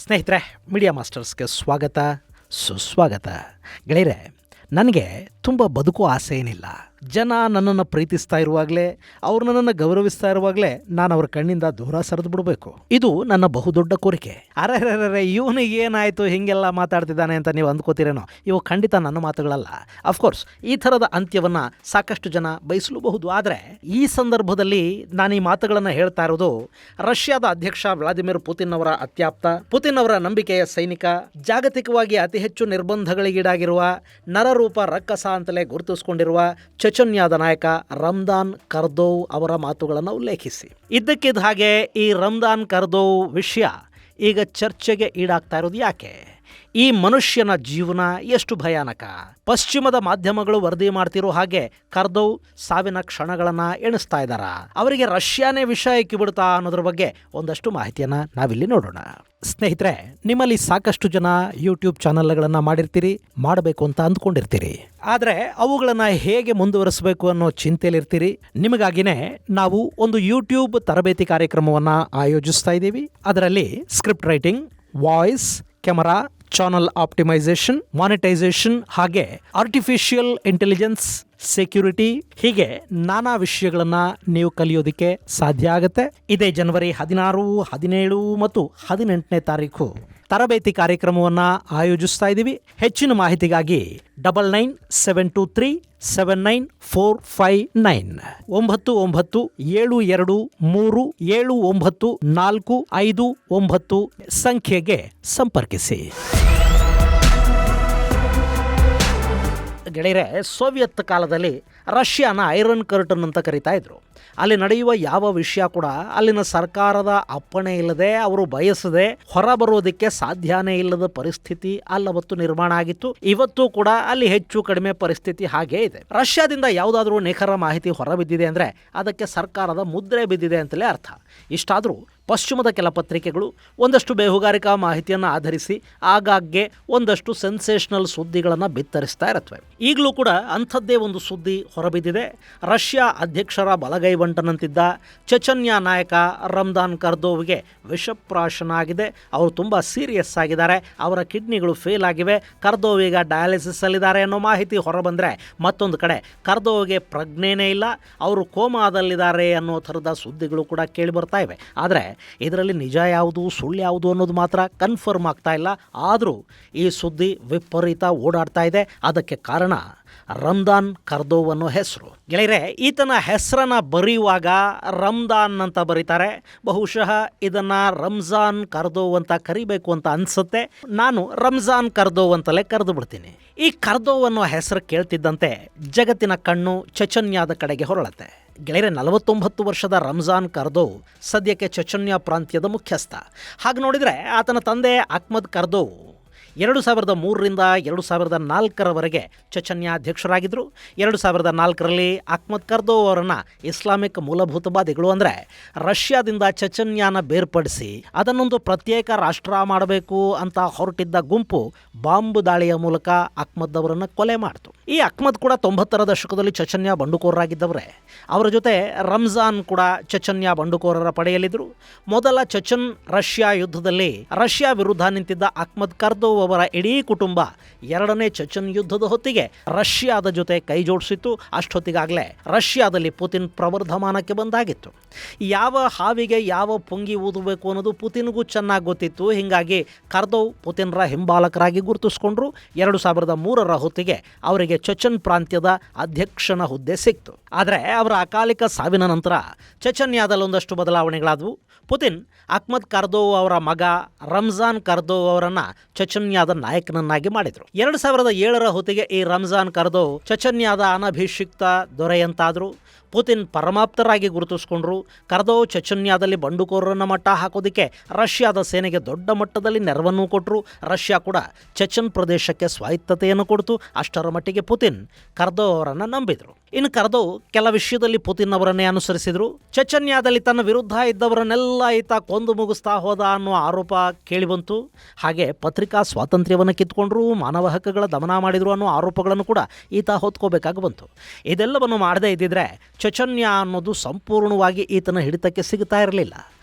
ಸ್ನೇಹಿತರೆ, ಮೀಡಿಯಾ ಮಾಸ್ಟರ್ಸ್ಗೆ ಸ್ವಾಗತ ಸುಸ್ವಾಗತ. ಗೆಳೆಯರೆ, ನನಗೆ ತುಂಬ ಬದುಕೋ ಆಸೆ ಏನಿಲ್ಲ. ಜನ ನನ್ನನ್ನು ಪ್ರೀತಿಸ್ತಾ ಇರುವಾಗಲೇ, ಅವ್ರು ನನ್ನನ್ನು ಗೌರವಿಸ್ತಾ ಇರುವಾಗಲೇ ನಾನು ಅವ್ರ ಕಣ್ಣಿಂದ ದೂರ ಸರಿದು ಬಿಡಬೇಕು. ಇದು ನನ್ನ ಬಹುದೊಡ್ಡ ಕೋರಿಕೆ. ಅರೆ ಇವನಿಗೆ ಏನಾಯಿತು ಹೀಗೆಲ್ಲ ಮಾತಾಡ್ತಿದ್ದಾನೆ ಅಂತ ನೀವು ಅಂದ್ಕೋತೀರೇನೋ. ಇವು ಖಂಡಿತ ನನ್ನ ಮಾತುಗಳಲ್ಲ. ಅಫ್ಕೋರ್ಸ್ ಈ ಥರದ ಅಂತ್ಯವನ್ನು ಸಾಕಷ್ಟು ಜನ ಬಯಸಲೂಬಹುದು. ಆದರೆ ಈ ಸಂದರ್ಭದಲ್ಲಿ ನಾನು ಈ ಮಾತುಗಳನ್ನು ಹೇಳ್ತಾ ಇರೋದು ರಷ್ಯಾದ ಅಧ್ಯಕ್ಷ ವ್ಲಾದಿಮಿರ್ ಪುತಿನ್ ಅವರ ಅತ್ಯಾಪ್ತ, ಪುತಿನ್ ಅವರ ನಂಬಿಕೆಯ ಸೈನಿಕ, ಜಾಗತಿಕವಾಗಿ ಅತಿ ಹೆಚ್ಚು ನಿರ್ಬಂಧಗಳಿಗೀಡಾಗಿರುವ ನರರೂಪ ರಕ್ಕಸ ಅಂತಲೇ ಗುರುತಿಸಿಕೊಂಡಿರುವ ಚೆಚನ್ಯಾದ ನಾಯಕ ರಮ್ಜಾನ್ ಕರ್ದೋವ್ ಅವರ ಮಾತುಗಳನ್ನು ಉಲ್ಲೇಖಿಸಿ. ಇದ್ದಕ್ಕಿದ್ದ ಹಾಗೆ ಈ ರಮ್ಜಾನ್ ಕರ್ದೋವ್ ವಿಷಯ ಈಗ ಚರ್ಚೆಗೆ ಈಡಾಗ್ತಾ ಇರೋದು ಯಾಕೆ? ಈ ಮನುಷ್ಯನ ಜೀವನ ಎಷ್ಟು ಭಯಾನಕ. ಪಶ್ಚಿಮದ ಮಾಧ್ಯಮಗಳು ವರದಿ ಮಾಡ್ತಿರೋ ಹಾಗೆ ಕರ್ದೋವ್ ಸಾವಿನ ಕ್ಷಣಗಳನ್ನು ಎಣಿಸ್ತಾ ಇದ್ದಾರ. ಅವರಿಗೆ ರಷ್ಯಾನೇ ವಿಷ ಇಕ್ಕಿಬಿಡ್ತಾ ಅನ್ನೋದ್ರ ಬಗ್ಗೆ ಒಂದಷ್ಟು ಮಾಹಿತಿಯನ್ನು ನಾವಿಲ್ಲಿ ನೋಡೋಣ. ಸ್ನೇಹಿತರೆ, ನಿಮ್ಮಲ್ಲಿ ಸಾಕಷ್ಟು ಜನ ಯೂಟ್ಯೂಬ್ ಚಾನಲ್ಗಳನ್ನು ಮಾಡಿರ್ತೀರಿ, ಮಾಡಬೇಕು ಅಂತ ಅಂದ್ಕೊಂಡಿರ್ತೀರಿ. ಆದರೆ ಅವುಗಳನ್ನು ಹೇಗೆ ಮುಂದುವರಿಸಬೇಕು ಅನ್ನೋ ಚಿಂತೆಯಲ್ಲಿರ್ತೀರಿ. ನಿಮಗಾಗಿನೇ ನಾವು ಒಂದು ಯೂಟ್ಯೂಬ್ ತರಬೇತಿ ಕಾರ್ಯಕ್ರಮವನ್ನು ಆಯೋಜಿಸ್ತಾ ಇದ್ದೀವಿ. ಅದರಲ್ಲಿ script writing, voice, camera, channel optimisation, monetisation, ಹಾಗೆ ಆರ್ಟಿಫಿಷಿಯಲ್ ಇಂಟೆಲಿಜೆನ್ಸ್, ಸೆಕ್ಯೂರಿಟಿ, ಹೀಗೆ ನಾನಾ ವಿಷಯಗಳನ್ನು ನೀವು ಕಲಿಯೋದಕ್ಕೆ ಸಾಧ್ಯ ಆಗುತ್ತೆ. ಇದೇ ಜನವರಿ 16, 17 ಮತ್ತು 18ನೇ ತಾರೀಕು ತರಬೇತಿ ಕಾರ್ಯಕ್ರಮವನ್ನು ಆಯೋಜಿಸ್ತಾ ಇದ್ದೀವಿ. ಹೆಚ್ಚಿನ ಮಾಹಿತಿಗಾಗಿ 9972379459 9972379459 ಸಂಖ್ಯೆಗೆ ಸಂಪರ್ಕಿಸಿ. ಗೆಳೆಯರೆ, ಸೋವಿಯತ್ ಕಾಲದಲ್ಲಿ ರಷ್ಯಾನ ಐರನ್ ಕರ್ಟನ್ ಅಂತ ಕರೀತಾ ಇದ್ರು. ಅಲ್ಲಿ ನಡೆಯುವ ಯಾವ ವಿಷಯ ಕೂಡ ಅಲ್ಲಿನ ಸರ್ಕಾರದ ಅಪ್ಪಣೆ ಇಲ್ಲದೆ, ಅವರು ಬಯಸದೆ ಹೊರಬರೋದಕ್ಕೆ ಸಾಧ್ಯನೇ ಇಲ್ಲದ ಪರಿಸ್ಥಿತಿ ಅಲ್ಲವತ್ತು ನಿರ್ಮಾಣ ಆಗಿತ್ತು. ಇವತ್ತು ಕೂಡ ಅಲ್ಲಿ ಹೆಚ್ಚು ಕಡಿಮೆ ಪರಿಸ್ಥಿತಿ ಹಾಗೇ ಇದೆ. ರಷ್ಯಾದಿಂದ ಯಾವುದಾದ್ರೂ ನಿಖರ ಮಾಹಿತಿ ಹೊರಬಿದ್ದಿದೆ ಅಂದರೆ ಅದಕ್ಕೆ ಸರ್ಕಾರದ ಮುದ್ರೆ ಬಿದ್ದಿದೆ ಅಂತಲೇ ಅರ್ಥ. ಇಷ್ಟಾದರೂ ಪಶ್ಚಿಮದ ಕೆಲ ಪತ್ರಿಕೆಗಳು ಒಂದಷ್ಟು ಬೇಹುಗಾರಿಕಾ ಮಾಹಿತಿಯನ್ನು ಆಧರಿಸಿ ಆಗಾಗ್ಗೆ ಒಂದಷ್ಟು ಸೆನ್ಸೇಷನಲ್ ಸುದ್ದಿಗಳನ್ನು ಬಿತ್ತರಿಸ್ತಾ ಇರುತ್ತವೆ. ಈಗಲೂ ಕೂಡ ಅಂಥದ್ದೇ ಒಂದು ಸುದ್ದಿ ಹೊರಬಿದ್ದಿದೆ. ರಷ್ಯಾ ಅಧ್ಯಕ್ಷರ ಬಲಗೈ ಬಂಟನಂತಿದ್ದ ಚೆಚನ್ಯಾ ನಾಯಕ ರಮ್ಜಾನ್ ಕರ್ದೋವ್ಗೆ ವಿಷಪ್ರಾಶನ ಆಗಿದೆ. ಅವರು ತುಂಬ ಸೀರಿಯಸ್ ಆಗಿದ್ದಾರೆ. ಅವರ ಕಿಡ್ನಿಗಳು ಫೇಲ್ ಆಗಿವೆ. ಕರ್ದೋವ್ ಈಗ ಡಯಾಲಿಸಿಸ್ ಅಲ್ಲಿದ್ದಾರೆ ಅನ್ನೋ ಮಾಹಿತಿ ಹೊರಬಂದರೆ, ಮತ್ತೊಂದು ಕಡೆ ಕರ್ದೋವ್ಗೆ ಪ್ರಜ್ಞೆನೇ ಇಲ್ಲ, ಅವರು ಕೋಮಾದಲ್ಲಿದ್ದಾರೆ ಅನ್ನೋ ಥರದ ಸುದ್ದಿಗಳು ಕೂಡ ಕೇಳಿ ಬರ್ತಾ ಇವೆ. ಆದರೆ ಇದರಲ್ಲಿ ನಿಜ ಯಾವುದು ಸುಳ್ಳು ಯಾವುದು ಅನ್ನೋದು ಮಾತ್ರ ಕನ್ಫರ್ಮ್ ಆಗ್ತಾ ಇಲ್ಲ. ಆದರೂ ಈ ಸುದ್ದಿ ವಿಪರೀತ ಓಡಾಡ್ತಾ ಇದೆ. ಅದಕ್ಕೆ ಕಾರಣ ರಮ್ಜಾನ್ ಕರ್ದೋವ್ ಅನ್ನೋ ಹೆಸರು. ಗೆಳೆಯರೆ, ಈತನ ಹೆಸರನ್ನು ಬರೆಯುವಾಗ ರಮ್ಜಾನ್ ಅಂತ ಬರೀತಾರೆ. ಬಹುಶಃ ಇದನ್ನು ರಂಜಾನ್ ಕರ್ದೋವ್ ಅಂತ ಕರಿಬೇಕು ಅಂತ ಅನಿಸುತ್ತೆ. ನಾನು ರಂಜಾನ್ ಕರ್ದೋವ್ ಅಂತಲೇ ಕರೆದು ಬಿಡ್ತೀನಿ. ಈ ಕರ್ದೋವ್ ಅನ್ನೋ ಹೆಸರು ಕೇಳ್ತಿದ್ದಂತೆ ಜಗತ್ತಿನ ಕಣ್ಣು ಚೆಚನ್ಯಾದ ಕಡೆಗೆ ಹೊರಳುತ್ತೆ. ಗೆಳೆಯರೆ, 49 ವರ್ಷದ ರಮ್ಜಾನ್ ಕರ್ದೋವ್ ಸದ್ಯಕ್ಕೆ ಚೆಚನ್ಯಾ ಪ್ರಾಂತ್ಯದ ಮುಖ್ಯಸ್ಥ. ಹಾಗೆ ನೋಡಿದರೆ ಆತನ ತಂದೆ ಅಹ್ಮದ್ ಕರ್ದೋವ್ 2003ರಿಂದ 2004ರವರೆಗೆ ಚೆಚನ್ಯಾ ಅಧ್ಯಕ್ಷರಾಗಿದ್ದರು. 2004ರಲ್ಲಿ ಅಹ್ಮದ್ ಕರ್ದೋವ್ ಅವರನ್ನು ಇಸ್ಲಾಮಿಕ್ ಮೂಲಭೂತವಾದಿಗಳು, ಅಂದರೆ ರಷ್ಯಾದಿಂದ ಚೆಚನ್ಯಾನ ಬೇರ್ಪಡಿಸಿ ಅದನ್ನೊಂದು ಪ್ರತ್ಯೇಕ ರಾಷ್ಟ್ರ ಮಾಡಬೇಕು ಅಂತ ಹೊರಟಿದ್ದ ಗುಂಪು ಬಾಂಬ್ ದಾಳಿಯ ಮೂಲಕ ಅಹ್ಮದ್ ಅವರನ್ನು ಕೊಲೆ ಮಾಡಿತು. ಈ ಅಹ್ಮದ್ ಕೂಡ 90ರ ದಶಕದಲ್ಲಿ ಚೆಚನ್ಯಾ ಬಂಡುಕೋರರಾಗಿದ್ದವರೇ. ಅವರ ಜೊತೆ ರಂಜಾನ್ ಕೂಡ ಚೆಚನ್ಯಾ ಬಂಡುಕೋರರ ಪಡೆಯಲಿದ್ದರು. ಮೊದಲ ಚೆಚನ್ ರಷ್ಯಾ ಯುದ್ಧದಲ್ಲಿ ರಷ್ಯಾ ವಿರುದ್ಧ ನಿಂತಿದ್ದ ಅಹ್ಮದ್ ಕರ್ದೋವ್ ಅವರ ಇಡೀ ಕುಟುಂಬ 2ನೇ ಚೆಚನ್ ಯುದ್ಧದ ಹೊತ್ತಿಗೆ ರಷ್ಯಾದ ಜೊತೆ ಕೈ ಜೋಡಿಸಿತ್ತು. ಅಷ್ಟೊತ್ತಿಗಾಗಲೇ ರಷ್ಯಾದಲ್ಲಿ ಪುತಿನ್ ಪ್ರವರ್ಧಮಾನಕ್ಕೆ ಬಂದಾಗಿತ್ತು. ಯಾವ ಹಾವಿಗೆ ಯಾವ ಪುಂಗಿ ಊದಬೇಕು ಅನ್ನೋದು ಪುತಿನ್ಗೂ ಚೆನ್ನಾಗಿ ಗೊತ್ತಿತ್ತು. ಹೀಗಾಗಿ ಕರ್ದೋವ್ ಪುತಿನ್ರ ಹಿಂಬಾಲಕರಾಗಿ ಗುರುತಿಸಿಕೊಂಡ್ರು. 2003ರ ಹೊತ್ತಿಗೆ ಅವರಿಗೆ ಚೆಚನ್ ಪ್ರಾಂತ್ಯದ ಅಧ್ಯಕ್ಷನ ಹುದ್ದೆ ಸಿಕ್ತು. ಆದರೆ ಅವರ ಅಕಾಲಿಕ ಸಾವಿನ ನಂತರ ಚೆಚನ್ಯಾದಲ್ಲಿ ಒಂದಷ್ಟು ಬದಲಾವಣೆಗಳಾದವು. ಪುತಿನ್ ಅಹ್ಮದ್ ಕರ್ದೋವ್ ಅವರ ಮಗ ರಮ್ಜಾನ್ ಕರ್ದೋವ್ ಅವರನ್ನು ಚೆಚನ್ಯಾದ ನಾಯಕನನ್ನಾಗಿ ಮಾಡಿದರು. 2007ರ ಹೊತ್ತಿಗೆ ಈ ರಮ್ಜಾನ್ ಕರ್ದೋವ್ ಚೆಚನ್ಯಾದ ಅನಭಿಷಿಕ್ತ ದೊರೆಯಂತಾದರು. ಪುತಿನ್ ಪರಮಾಪ್ತರಾಗಿ ಗುರುತಿಸಿಕೊಂಡ್ರು. ಕರ್ದೋವ್ ಚೆಚನ್ಯಾದಲ್ಲಿ ಬಂಡುಕೋರರನ್ನು ಮಟ್ಟ ಹಾಕೋದಕ್ಕೆ ರಷ್ಯಾದ ಸೇನೆಗೆ ದೊಡ್ಡ ಮಟ್ಟದಲ್ಲಿ ನೆರವನ್ನು ಕೊಟ್ಟರು. ರಷ್ಯಾ ಕೂಡ ಚೆಚನ್ ಪ್ರದೇಶಕ್ಕೆ ಸ್ವಾಯತ್ತತೆಯನ್ನು ಕೊಡ್ತು. ಅಷ್ಟರ ಮಟ್ಟಿಗೆ ಪುತಿನ್ ಕರ್ದೋವ್ ಅವರನ್ನು ನಂಬಿದರು. ಇನ್ನು ಕರ್ದೋವ್ ಕೆಲ ವಿಷಯದಲ್ಲಿ ಪುತಿನ್ ಅವರನ್ನೇ ಅನುಸರಿಸಿದರು. ಚೆಚನ್ಯಾದಲ್ಲಿ ತನ್ನ ವಿರುದ್ಧ ಇದ್ದವರನ್ನೆಲ್ಲ ಈತ ಕೊಂದು ಮುಗಿಸ್ತಾ ಹೋದ ಅನ್ನೋ ಆರೋಪ ಕೇಳಿಬಂತು. ಹಾಗೆ ಪತ್ರಿಕಾ ಸ್ವಾತಂತ್ರ್ಯವನ್ನು ಕಿತ್ಕೊಂಡ್ರು, ಮಾನವ ಹಕ್ಕುಗಳ ದಮನ ಮಾಡಿದರು ಅನ್ನೋ ಆರೋಪಗಳನ್ನು ಕೂಡ ಈತ ಹೊತ್ಕೋಬೇಕಾಗಿ ಬಂತು. ಇದೆಲ್ಲವನ್ನು ಮಾಡದೇ ಇದ್ದಿದ್ರೆ ಚೆಚನ್ಯಾ ಅನ್ನೋದು ಸಂಪೂರ್ಣವಾಗಿ ಈತನ ಹಿಡಿತಕ್ಕೆ ಸಿಗ್ತಾ ಇರಲಿಲ್ಲ.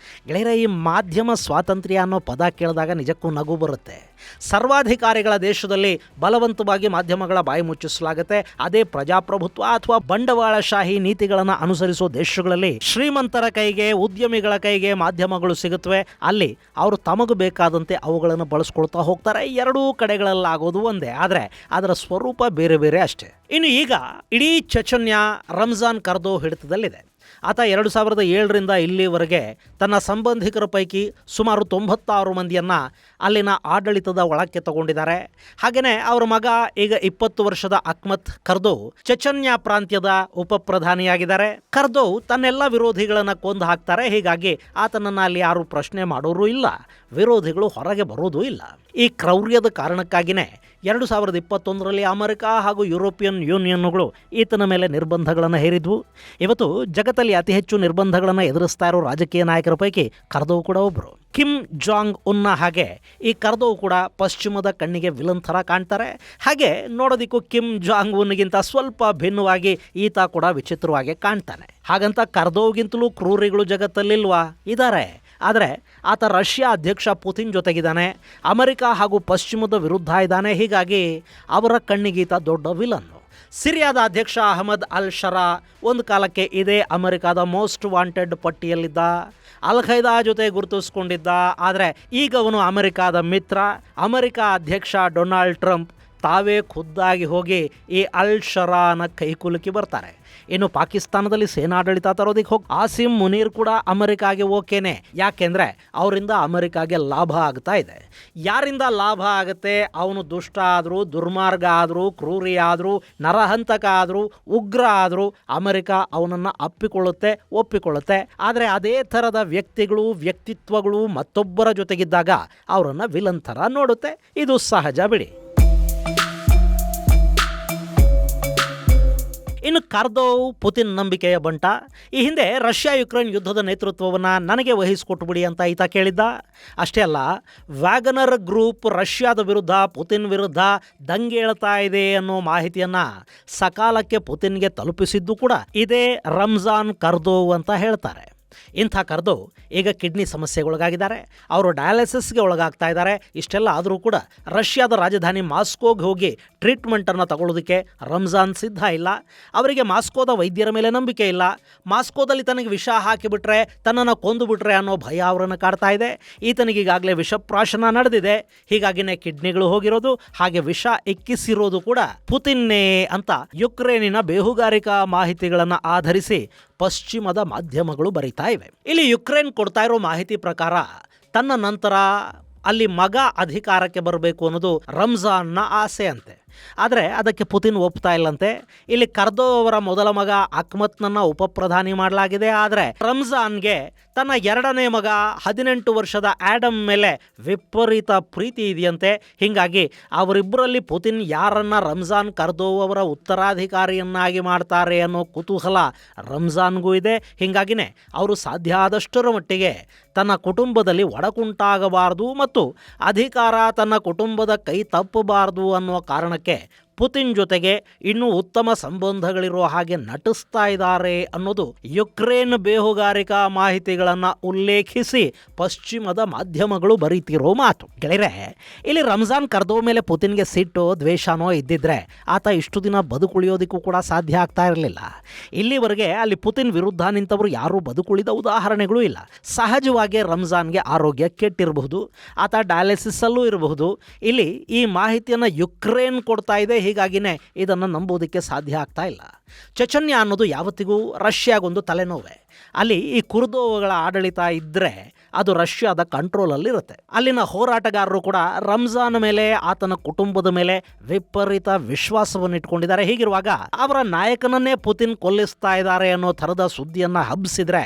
ಗೆಳೆಯರೆ, ಈ ಮಾಧ್ಯಮ ಸ್ವಾತಂತ್ರ್ಯ ಅನ್ನೋ ಪದ ಕೇಳಿದಾಗ ನಿಜಕ್ಕೂ ನಗು ಬರುತ್ತೆ. ಸರ್ವಾಧಿಕಾರಿಗಳ ದೇಶದಲ್ಲಿ ಬಲವಂತವಾಗಿ ಮಾಧ್ಯಮಗಳ ಬಾಯಿ ಮುಚ್ಚಿಸಲಾಗುತ್ತೆ. ಅದೇ ಪ್ರಜಾಪ್ರಭುತ್ವ ಅಥವಾ ಬಂಡವಾಳಶಾಹಿ ನೀತಿಗಳನ್ನು ಅನುಸರಿಸೋ ದೇಶಗಳಲ್ಲಿ ಶ್ರೀಮಂತರ ಕೈಗೆ, ಉದ್ಯಮಿಗಳ ಕೈಗೆ ಮಾಧ್ಯಮಗಳು ಸಿಗುತ್ತವೆ. ಅಲ್ಲಿ ಅವರು ತಮಗೆ ಬೇಕಾದಂತೆ ಅವುಗಳನ್ನು ಬಳಸ್ಕೊಳ್ತಾ ಹೋಗ್ತಾರೆ. ಎರಡೂ ಕಡೆಗಳಲ್ಲಾಗೋದು ಒಂದೇ, ಆದರೆ ಅದರ ಸ್ವರೂಪ ಬೇರೆ ಬೇರೆ ಅಷ್ಟೇ. ಇನ್ನು ಈಗ ಇಡೀ ಚೆಚನ್ಯ ರಂಜಾನ್ ಕರ್ದೋವ್ ಹಿಡಿತದಲ್ಲಿದೆ. ಆತ 2007ರಿಂದ ಇಲ್ಲಿವರೆಗೆ ತನ್ನ ಸಂಬಂಧಿಕರ ಪೈಕಿ ಸುಮಾರು 96 ಮಂದಿಯನ್ನು ಅಲ್ಲಿನ ಆಡಳಿತದ ಒಳಕ್ಕೆ ತಗೊಂಡಿದ್ದಾರೆ. ಹಾಗೆಯೇ ಅವರ ಮಗ ಈಗ 20 ವರ್ಷದ ಅಹ್ಮದ್ ಕರ್ದೋವ್ ಚೆಚನ್ಯ ಪ್ರಾಂತ್ಯದ ಉಪ ಪ್ರಧಾನಿಯಾಗಿದ್ದಾರೆ. ಕರ್ದೋವ್ ತನ್ನೆಲ್ಲ ವಿರೋಧಿಗಳನ್ನು ಕೊಂದು ಹಾಕ್ತಾರೆ. ಹೀಗಾಗಿ ಆತನನ್ನು ಅಲ್ಲಿ ಯಾರು ಪ್ರಶ್ನೆ ಮಾಡೋರು ಇಲ್ಲ, ವಿರೋಧಿಗಳು ಹೊರಗೆ ಬರೋದೂ ಇಲ್ಲ. ಈ ಕ್ರೌರ್ಯದ ಕಾರಣಕ್ಕಾಗಿಯೇ 2021ರಲ್ಲಿ ಅಮೆರಿಕ ಹಾಗೂ ಯುರೋಪಿಯನ್ ಯೂನಿಯನ್ಗಳು ಈತನ ಮೇಲೆ ನಿರ್ಬಂಧಗಳನ್ನು ಹೇರಿದ್ವು. ಇವತ್ತು ಜಗತ್ತಲ್ಲಿ ಅತಿ ಹೆಚ್ಚು ನಿರ್ಬಂಧಗಳನ್ನು ಎದುರಿಸ್ತಾ ಇರೋ ರಾಜಕೀಯ ನಾಯಕರ ಪೈಕಿ ಕರ್ದೋವ್ ಕೂಡ ಒಬ್ಬರು. ಕಿಮ್ ಜಾಂಗ್ ಉನ್ನ ಹಾಗೆ ಈ ಕರ್ದೋವ್ ಕೂಡ ಪಶ್ಚಿಮದ ಕಣ್ಣಿಗೆ ವಿಲನ್ ಥರ ಕಾಣ್ತಾರೆ. ಹಾಗೆ ನೋಡೋದಕ್ಕೂ ಕಿಮ್ ಜಾಂಗ್ ಉನ್ಗಿಂತ ಸ್ವಲ್ಪ ಭಿನ್ನವಾಗಿ ಈತ ಕೂಡ ವಿಚಿತ್ರವಾಗಿ ಕಾಣ್ತಾನೆ. ಹಾಗಂತ ಕರ್ದೋವ್ಗಿಂತಲೂ ಕ್ರೂರಿಗಳು ಜಗತ್ತಲ್ಲಿಲ್ವಾ? ಇದ್ದಾರೆ. ಆದರೆ ಆತ ರಷ್ಯಾ ಅಧ್ಯಕ್ಷ ಪುತಿನ್ ಜೊತೆಗಿದ್ದಾನೆ, ಅಮೆರಿಕ ಹಾಗೂ ಪಶ್ಚಿಮದ ವಿರುದ್ಧ ಇದ್ದಾನೆ. ಹೀಗಾಗಿ ಅವರ ಕಣ್ಣಿಗೀತ ದೊಡ್ಡ ವಿಲನ್ನು. ಸಿರಿಯಾದ ಅಧ್ಯಕ್ಷ ಅಹಮದ್ ಅಲ್ ಶರಾ ಒಂದು ಕಾಲಕ್ಕೆ ಇದೇ ಅಮೆರಿಕದ ಮೋಸ್ಟ್ ವಾಂಟೆಡ್ ಪಟ್ಟಿಯಲ್ಲಿದ್ದ, ಅಲ್ ಖೈದಾ ಜೊತೆ ಗುರುತಿಸ್ಕೊಂಡಿದ್ದ. ಆದರೆ ಈಗ ಅವನು ಅಮೆರಿಕದ ಮಿತ್ರ. ಅಮೆರಿಕ ಅಧ್ಯಕ್ಷ ಡೊನಾಲ್ಡ್ ಟ್ರಂಪ್ ತಾವೇ ಖುದ್ದಾಗಿ ಹೋಗಿ ಈ ಅಲ್ ಶರಾನ ಕೈಕುಲುಕಿ ಬರ್ತಾರೆ. ಇನ್ನು ಪಾಕಿಸ್ತಾನದಲ್ಲಿ ಸೇನಾಡಳಿತ ತರೋದಕ್ಕೆ ಹೋಗಿ ಆಸಿಮ್ ಮುನೀರ್ ಕೂಡ ಅಮೆರಿಕಾಗೆ ಓಕೆನೆ. ಯಾಕೆಂದರೆ ಅವರಿಂದ ಅಮೆರಿಕಾಗೆ ಲಾಭ ಆಗ್ತಾ ಇದೆ. ಯಾರಿಂದ ಲಾಭ ಆಗುತ್ತೆ? ಅವನು ದುಷ್ಟ ಆದರೂ, ದುರ್ಮಾರ್ಗ ಆದರೂ, ಕ್ರೂರಿ ಆದರೂ, ನರಹಂತಕ ಆದರೂ, ಉಗ್ರ ಆದರೂ ಅಮೆರಿಕ ಅವನನ್ನು ಒಪ್ಪಿಕೊಳ್ಳುತ್ತೆ. ಆದರೆ ಅದೇ ಥರದ ವ್ಯಕ್ತಿಗಳು, ವ್ಯಕ್ತಿತ್ವಗಳು ಮತ್ತೊಬ್ಬರ ಜೊತೆಗಿದ್ದಾಗ ಅವರನ್ನು ವಿಲನ್ ಥರ ನೋಡುತ್ತೆ. ಇದು ಸಹಜ ಬಿಡಿ. ಇನ್ನು ಕರ್ದೋವ್ ಪುತಿನ್ ನಂಬಿಕೆಯ ಬಂಟ. ಈ ಹಿಂದೆ ರಷ್ಯಾ ಯುಕ್ರೇನ್ ಯುದ್ಧದ ನೇತೃತ್ವವನ್ನು ನನಗೆ ವಹಿಸಿಕೊಟ್ಟುಬಿಡಿ ಅಂತ ಈತ ಕೇಳಿದ್ದ. ಅಷ್ಟೇ ಅಲ್ಲ, ವ್ಯಾಗನರ್ ಗ್ರೂಪ್ ರಷ್ಯಾದ ವಿರುದ್ಧ, ಪುತಿನ್ ವಿರುದ್ಧ ದಂಗೆಳ್ತಾ ಇದೆ ಅನ್ನೋ ಮಾಹಿತಿಯನ್ನು ಸಕಾಲಕ್ಕೆ ಪುತಿನ್ಗೆ ತಲುಪಿಸಿದ್ದು ಕೂಡ ಇದೇ ರಂಜಾನ್ ಕರ್ದೋವ್ ಅಂತ ಹೇಳ್ತಾರೆ. ಇಂಥ ಕರ್ದೋವ್ ಈಗ ಕಿಡ್ನಿ ಸಮಸ್ಯೆಗೊಳಗಾಗಿದ್ದಾರೆ. ಅವರು ಡಯಾಲಿಸಿಸ್ಗೆ ಒಳಗಾಗ್ತಾ ಇದ್ದಾರೆ. ಇಷ್ಟೆಲ್ಲ ಆದರೂ ಕೂಡ ರಷ್ಯಾದ ರಾಜಧಾನಿ ಮಾಸ್ಕೋಗೆ ಹೋಗಿ ಟ್ರೀಟ್ಮೆಂಟನ್ನು ತಗೊಳ್ಳೋದಕ್ಕೆ ರಂಜಾನ್ ಸಿದ್ಧ ಇಲ್ಲ. ಅವರಿಗೆ ಮಾಸ್ಕೋದ ವೈದ್ಯರ ಮೇಲೆ ನಂಬಿಕೆ ಇಲ್ಲ. ಮಾಸ್ಕೋದಲ್ಲಿ ತನಗೆ ವಿಷ ಹಾಕಿಬಿಟ್ರೆ, ತನ್ನನ್ನು ಕೊಂದುಬಿಟ್ರೆ ಅನ್ನೋ ಭಯ ಅವರನ್ನು ಕಾಡ್ತಾ ಇದೆ. ಈತನಿಗೀಗಾಗಲೇ ವಿಷಪ್ರಾಶನ ನಡೆದಿದೆ. ಹೀಗಾಗಿನೇ ಕಿಡ್ನಿಗಳು ಹೋಗಿರೋದು, ಹಾಗೆ ವಿಷ ಎಕ್ಕಿಸಿರೋದು ಕೂಡ ಪುತಿನ್ನೇ ಅಂತ ಯುಕ್ರೇನಿನ ಬೇಹುಗಾರಿಕಾ ಮಾಹಿತಿಗಳನ್ನು ಆಧರಿಸಿ ಪಶ್ಚಿಮದ ಮಾಧ್ಯಮಗಳು ಬರೀತಾ ಇವೆ. ಇಲ್ಲಿ ಯುಕ್ರೇನ್ ಕೊಡ್ತಾ ಇರೋ ಮಾಹಿತಿ ಪ್ರಕಾರ ತನ್ನ ನಂತರ ಅಲ್ಲಿ ಮಗ ಅಧಿಕಾರಕ್ಕೆ ಬರಬೇಕು ಅನ್ನೋದು ರಂಜಾನ್ನ ಆಸೆ ಅಂತೆ. ಆದರೆ ಅದಕ್ಕೆ ಪುತಿನ್ ಒಪ್ತಾ ಇಲ್ಲಂತೆ. ಇಲ್ಲಿ ಕರ್ದೋವ್ ಅವರ ಮೊದಲ ಮಗ ಅಹ್ಮದ್ನನ್ನು ಉಪಪ್ರಧಾನಿ ಮಾಡಲಾಗಿದೆ. ಆದರೆ ರಂಜಾನ್ಗೆ ತನ್ನ ಎರಡನೇ ಮಗ 18 ವರ್ಷದ ಆ್ಯಡಮ್ ಮೇಲೆ ವಿಪರೀತ ಪ್ರೀತಿ ಇದೆಯಂತೆ. ಹೀಗಾಗಿ ಅವರಿಬ್ಬರಲ್ಲಿ ಪುತಿನ್ ಯಾರನ್ನ ರಂಜಾನ್ ಕರ್ದೋವ್ ಅವರ ಉತ್ತರಾಧಿಕಾರಿಯನ್ನಾಗಿ ಮಾಡ್ತಾರೆ ಅನ್ನೋ ಕುತೂಹಲ ರಂಜಾನ್ಗೂ ಇದೆ. ಹೀಗಾಗಿನೇ ಅವರು ಸಾಧ್ಯ ಆದಷ್ಟರ ಮಟ್ಟಿಗೆ ತನ್ನ ಕುಟುಂಬದಲ್ಲಿ ಒಡಕುಂಟಾಗಬಾರದು ಮತ್ತು ಅಧಿಕಾರ ತನ್ನ ಕುಟುಂಬದ ಕೈ ತಪ್ಪಬಾರದು ಅನ್ನೋ ಕಾರಣಕ್ಕೆ ಪುತಿನ್ ಜೊತೆಗೆ ಇನ್ನೂ ಉತ್ತಮ ಸಂಬಂಧಗಳಿರೋ ಹಾಗೆ ನಟಿಸ್ತಾ ಇದ್ದಾರೆ ಅನ್ನೋದು ಯುಕ್ರೇನ್ ಬೇಹುಗಾರಿಕಾ ಮಾಹಿತಿಗಳನ್ನು ಉಲ್ಲೇಖಿಸಿ ಪಶ್ಚಿಮದ ಮಾಧ್ಯಮಗಳು ಬರೀತಿರೋ ಮಾತು. ಗೆಳೆಯರೆ, ಇಲ್ಲಿ ರಂಜಾನ್ ಕರ್ದೋವ್ ಮೇಲೆ ಪುತಿನ್ಗೆ ಸಿಟ್ಟು, ದ್ವೇಷನೋ ಇದ್ದಿದ್ರೆ ಆತ ಇಷ್ಟು ದಿನ ಬದುಕುಳಿಯೋದಕ್ಕೂ ಕೂಡ ಸಾಧ್ಯ ಆಗ್ತಾ ಇರಲಿಲ್ಲ. ಇಲ್ಲಿವರೆಗೆ ಅಲ್ಲಿ ಪುತಿನ್ ವಿರುದ್ಧ ನಿಂತವರು ಯಾರೂ ಬದುಕುಳಿದ ಉದಾಹರಣೆಗಳು ಇಲ್ಲ. ಸಹಜವಾಗಿ ರಂಜಾನ್ಗೆ ಆರೋಗ್ಯ ಕೆಟ್ಟಿರಬಹುದು, ಆತ ಡಯಾಲಿಸಿಸಲ್ಲೂ ಇರಬಹುದು. ಇಲ್ಲಿ ಈ ಮಾಹಿತಿಯನ್ನು ಯುಕ್ರೇನ್ ಕೊಡ್ತಾ ಇದೆ. ಹೀಗಾಗಿನೇ ಇದನ್ನು ನಂಬೋದಕ್ಕೆ ಸಾಧ್ಯ ಆಗ್ತಾ ಇಲ್ಲ. ಚೆಚನ್ಯ ಅನ್ನೋದು ಯಾವತ್ತಿಗೂ ರಷ್ಯಾಗೊಂದು ತಲೆನೋವೆ. ಅಲ್ಲಿ ಈ ಕುರ್ದೋಗಳ ಆಡಳಿತ ಇದ್ದರೆ ಅದು ರಷ್ಯಾದ ಕಂಟ್ರೋಲಲ್ಲಿರುತ್ತೆ. ಅಲ್ಲಿನ ಹೋರಾಟಗಾರರು ಕೂಡ ರಂಜಾನ್ ಮೇಲೆ, ಆತನ ಕುಟುಂಬದ ಮೇಲೆ ವಿಪರೀತ ವಿಶ್ವಾಸವನ್ನು ಇಟ್ಕೊಂಡಿದ್ದಾರೆ. ಹೀಗಿರುವಾಗ ಅವರ ನಾಯಕನನ್ನೇ ಪುತಿನ್ ಕೊಲ್ಲಿಸ್ತಾ ಇದ್ದಾರೆ ಅನ್ನೋ ಥರದ ಸುದ್ದಿಯನ್ನು ಹಬ್ಬಿಸಿದ್ರೆ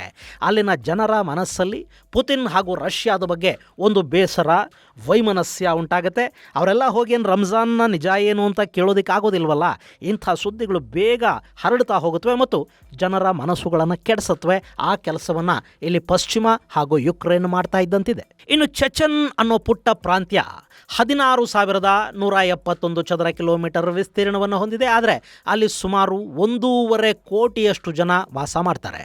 ಅಲ್ಲಿನ ಜನರ ಮನಸ್ಸಲ್ಲಿ ಪುತಿನ್ ಹಾಗೂ ರಷ್ಯಾದ ಬಗ್ಗೆ ಒಂದು ಬೇಸರ, ವೈಮನಸ್ಯ ಉಂಟಾಗುತ್ತೆ. ಅವರೆಲ್ಲ ಹೋಗಿ ರಂಜಾನ್ನ ನಿಜ ಏನು ಅಂತ ಕೇಳೋದಕ್ಕಾಗೋದಿಲ್ವಲ್ಲ. ಇಂಥ ಸುದ್ದಿಗಳು ಬೇಗ ಹರಡ್ತಾ ಹೋಗುತ್ತವೆ ಮತ್ತು ಜನರ ಮನಸ್ಸುಗಳನ್ನು ಕೆಡಿಸುತ್ತವೆ. ಆ ಕೆಲಸವನ್ನು ಇಲ್ಲಿ ಪಶ್ಚಿಮ ಹಾಗೂ ಯುಕ್ರೇನ್ ಯಾತ್ರೆಯನ್ನು ಮಾಡ್ತಾ ಇದ್ದಂತಿದೆ. ಇನ್ನು ಚೆಚನ್ ಅನ್ನೋ ಪುಟ್ಟ ಪ್ರಾಂತ್ಯ 16,171 ಚದರ ಕಿಲೋಮೀಟರ್ ವಿಸ್ತೀರ್ಣವನ್ನು ಹೊಂದಿದೆ. ಆದರೆ ಅಲ್ಲಿ ಸುಮಾರು 1.5 ಕೋಟಿಯಷ್ಟು ಜನ ವಾಸ ಮಾಡ್ತಾರೆ.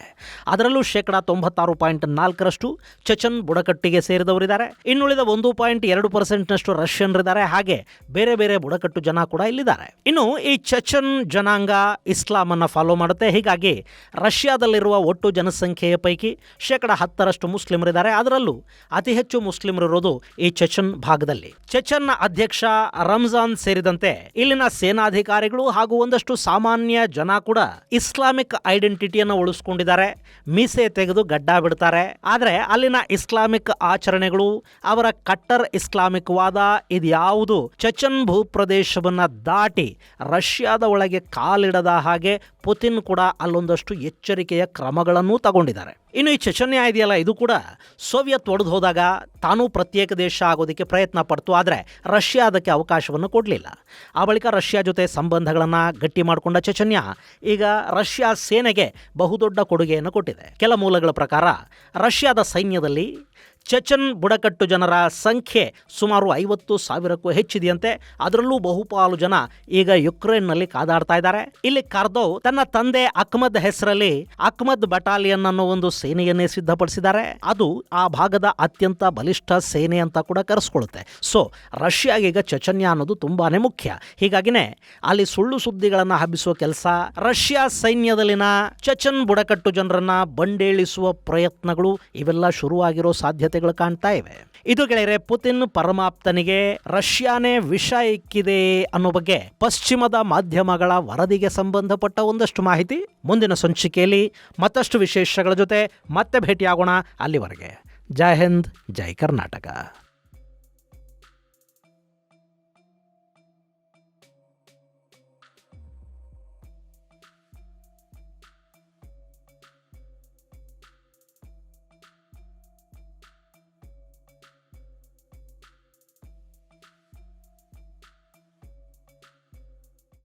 ಅದರಲ್ಲೂ 96.4% ಚೆಚನ್ ಬುಡಕಟ್ಟಿಗೆ ಸೇರಿದವರಿದ್ದಾರೆ. ಇನ್ನುಳಿದ 1.2% ರಷ್ಯನ್ರಿದ್ದಾರೆ. ಹಾಗೆ ಬೇರೆ ಬೇರೆ ಬುಡಕಟ್ಟು ಜನ ಕೂಡ ಇಲ್ಲಿದ್ದಾರೆ. ಇನ್ನು ಈ ಚೆಚನ್ ಜನಾಂಗ ಇಸ್ಲಾಂ ಅನ್ನು ಫಾಲೋ ಮಾಡುತ್ತೆ. ಹೀಗಾಗಿ ರಷ್ಯಾದಲ್ಲಿರುವ ಒಟ್ಟು ಜನಸಂಖ್ಯೆಯ ಪೈಕಿ 10% ಮುಸ್ಲಿಮರಿದ್ದಾರೆ. ಅದರಲ್ಲೂ ಅತಿ ಹೆಚ್ಚು ಮುಸ್ಲಿಮರಿರೋದು ಈ ಚೆಚನ್ ಭಾಗದಲ್ಲಿ. ಚೆಚನ್ನ ಅಧ್ಯಕ್ಷ ರಂಜಾನ್ ಸೇರಿದಂತೆ ಇಲ್ಲಿನ ಸೇನಾಧಿಕಾರಿಗಳು ಹಾಗೂ ಒಂದಷ್ಟು ಸಾಮಾನ್ಯ ಜನ ಕೂಡ ಇಸ್ಲಾಮಿಕ್ ಐಡೆಂಟಿಟಿಯನ್ನು ಉಳಿಸ್ಕೊಂಡಿದ್ದಾರೆ. ಮೀಸೆ ತೆಗೆದು ಗಡ್ಡ ಬಿಡ್ತಾರೆ. ಆದರೆ ಅಲ್ಲಿನ ಇಸ್ಲಾಮಿಕ್ ಆಚರಣೆಗಳು, ಅವರ ಕಟ್ಟರ್ ಇಸ್ಲಾಮಿಕ್ ವಾದ ಇದ್ಯಾವುದು ಚೆಚನ್ ಭೂಪ್ರದೇಶವನ್ನ ದಾಟಿ ರಷ್ಯಾದ ಒಳಗೆ ಕಾಲಿಡದ ಹಾಗೆ ಪುತಿನ್ ಕೂಡ ಅಲ್ಲೊಂದಷ್ಟು ಎಚ್ಚರಿಕೆಯ ಕ್ರಮಗಳನ್ನು ತಗೊಂಡಿದ್ದಾರೆ. ಇನ್ನು ಈ ಚೆಚನ್ಯ ಇದೆಯಲ್ಲ, ಇದು ಕೂಡ ಸೋವಿಯತ್ ಒಡೆದು ಹೋದಾಗ ತಾನೂ ಪ್ರತ್ಯೇಕ ದೇಶ ಆಗೋದಕ್ಕೆ ಪ್ರಯತ್ನ ಪಡ್ತು. ಆದರೆ ರಷ್ಯಾ ಅದಕ್ಕೆ ಅವಕಾಶವನ್ನು ಕೊಡಲಿಲ್ಲ. ಆ ಬಳಿಕ ರಷ್ಯಾ ಜೊತೆ ಸಂಬಂಧಗಳನ್ನು ಗಟ್ಟಿ ಮಾಡಿಕೊಂಡ ಚೆಚನ್ಯ ಈಗ ರಷ್ಯಾ ಸೇನೆಗೆ ಬಹುದೊಡ್ಡ ಕೊಡುಗೆಯನ್ನು ಕೊಟ್ಟಿದೆ. ಕೆಲ ಮೂಲಗಳ ಪ್ರಕಾರ ರಷ್ಯಾದ ಸೈನ್ಯದಲ್ಲಿ ಚೆಚನ್ ಬುಡಕಟ್ಟು ಜನರ ಸಂಖ್ಯೆ ಸುಮಾರು 50,000ಕ್ಕೂ ಹೆಚ್ಚಿದೆಯಂತೆ. ಅದರಲ್ಲೂ ಬಹುಪಾಲು ಜನ ಈಗ ಯುಕ್ರೇನ್ನಲ್ಲಿ ಕಾದಾಡ್ತಾ ಇದ್ದಾರೆ. ಇಲ್ಲಿ ಕಾರ್ದೋವ್ ತನ್ನ ತಂದೆ ಅಹ್ಮದ್ ಹೆಸರಲ್ಲಿ ಅಹ್ಮದ್ ಬಟಾಲಿಯನ್ ಅನ್ನೋ ಒಂದು ಸೇನೆಯನ್ನೇ ಸಿದ್ಧಪಡಿಸಿದ್ದಾರೆ. ಅದು ಆ ಭಾಗದ ಅತ್ಯಂತ ಬಲಿಷ್ಠ ಸೇನೆ ಅಂತ ಕೂಡ ಕರೆಸ್ಕೊಳ್ಳುತ್ತೆ. ಸೊ ರಷ್ಯಾಗೀಗ ಚೆಚನ್ಯ ಅನ್ನೋದು ತುಂಬಾನೇ ಮುಖ್ಯ. ಹೀಗಾಗಿನೇ ಅಲ್ಲಿ ಸುಳ್ಳು ಸುದ್ದಿಗಳನ್ನು ಹಬ್ಬಿಸುವ ಕೆಲಸ, ರಷ್ಯಾ ಸೈನ್ಯದಲ್ಲಿನ ಚೆಚನ್ ಬುಡಕಟ್ಟು ಜನರನ್ನ ಬಂಡೇಳಿಸುವ ಪ್ರಯತ್ನಗಳು ಇವೆಲ್ಲ ಶುರುವಾಗಿರೋ ಸಾಧ್ಯತೆಗಳು ಕಾಣ್ತಾ ಇವೆ. ಇದು ಗೆಳೆಯರೆ, ಪುತಿನ್ ಪರಮಾಪ್ತನಿಗೆ ರಷ್ಯಾನೇ ವಿಷ ಇಕ್ಕಿದೆ ಅನ್ನೋ ಬಗ್ಗೆ ಪಶ್ಚಿಮದ ಮಾಧ್ಯಮಗಳ ವರದಿಗೆ ಸಂಬಂಧಪಟ್ಟ ಒಂದಷ್ಟು ಮಾಹಿತಿ. ಮುಂದಿನ ಸಂಚಿಕೆಯಲ್ಲಿ ಮತ್ತಷ್ಟು ವಿಶೇಷಗಳ ಜೊತೆ ಮತ್ತೆ ಭೇಟಿಯಾಗೋಣ. ಅಲ್ಲಿವರೆಗೆ ಜೈ ಹಿಂದ್, ಜೈ ಕರ್ನಾಟಕ.